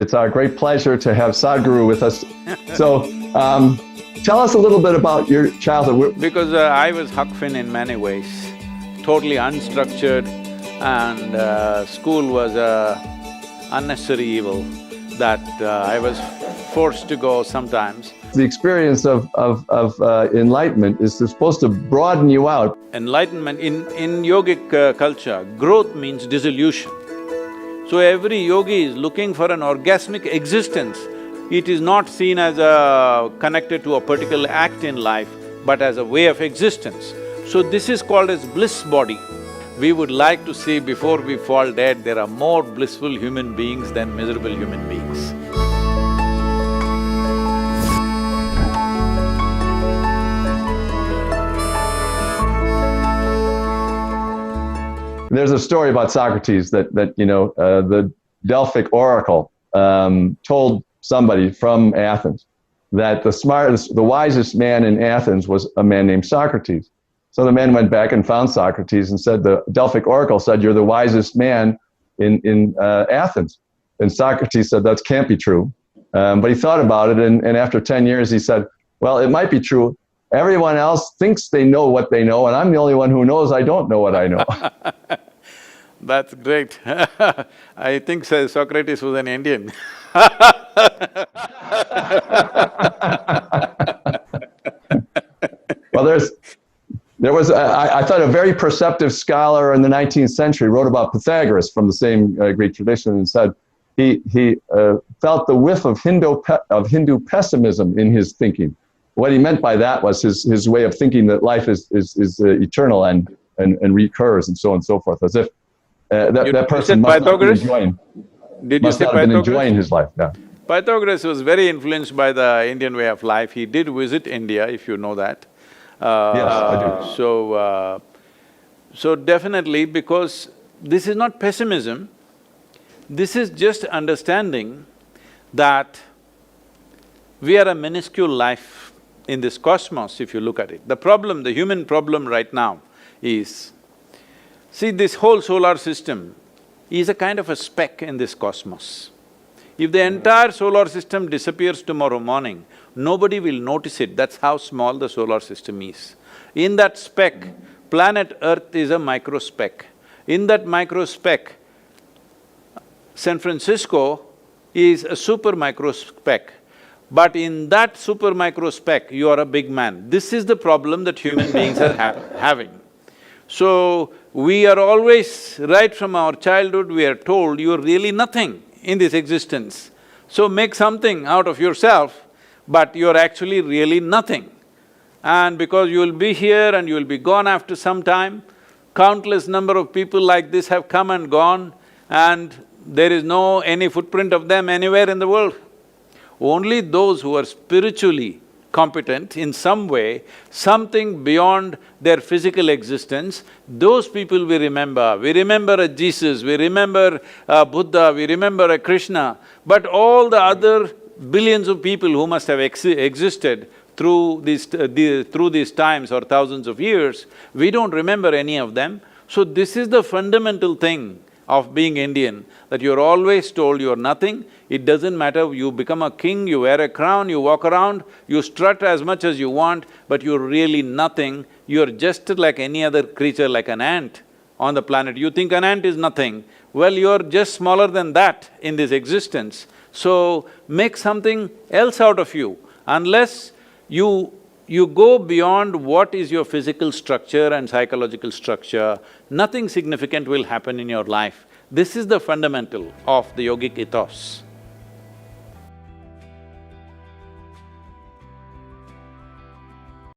It's our great pleasure to have Sadhguru with us. So, tell us a little bit about your childhood. Because I was Huck Finn in many ways, totally unstructured, and school was a unnecessary evil that I was forced to go sometimes. The experience of enlightenment is supposed to broaden you out. Enlightenment, in yogic culture, growth means dissolution. So every yogi is looking for an orgasmic existence. It is not seen as connected to a particular act in life, but as a way of existence. So this is called as bliss body. We would like to see before we fall dead, there are more blissful human beings than miserable human beings. There's a story about Socrates that the Delphic oracle told somebody from Athens that the wisest man in Athens was a man named Socrates. So the man went back and found Socrates and said, the Delphic oracle said, you're the wisest man in Athens. And Socrates said, that can't be true. But he thought about it, and after 10 years he said, well, it might be true. Everyone else thinks they know what they know, and I'm the only one who knows I don't know what I know. That's great. I think Socrates was an Indian. Well, I thought a very perceptive scholar in the 19th century wrote about Pythagoras from the same Greek tradition and said he felt the whiff of Hindu pessimism in his thinking. What he meant by that was his way of thinking that life is eternal and recurs and so on and so forth, as if that person must not be enjoying. Must not have been enjoying his life, yeah. Pythagoras was very influenced by the Indian way of life. He did visit India, if you know that. Yes, I do. So definitely, because this is not pessimism, this is just understanding that we are a minuscule life in this cosmos, if you look at it. The problem, the human problem right now is, see, this whole solar system is a kind of a speck in this cosmos. If the entire solar system disappears tomorrow morning, nobody will notice it, that's how small the solar system is. In that speck, planet Earth is a micro speck. In that micro speck, San Francisco is a super micro speck. But in that super micro speck, you are a big man. This is the problem that human beings are having. So, we are always, right from our childhood, we are told you're really nothing in this existence. So make something out of yourself, but you're actually really nothing. And because you will be here and you will be gone after some time, countless number of people like this have come and gone, and there is no any footprint of them anywhere in the world. Only those who are spiritually competent in some way, something beyond their physical existence, those people we remember. We remember a Jesus, we remember a Buddha, we remember a Krishna, but all the other billions of people who must have existed through these times or thousands of years, we don't remember any of them. So this is the fundamental thing of being Indian, that you're always told you're nothing. It doesn't matter, you become a king, you wear a crown, you walk around, you strut as much as you want, but you're really nothing. You're just like any other creature, like an ant on the planet. You think an ant is nothing, well, you're just smaller than that in this existence. So, make something else out of you. Unless you go beyond what is your physical structure and psychological structure, nothing significant will happen in your life. This is the fundamental of the yogic ethos.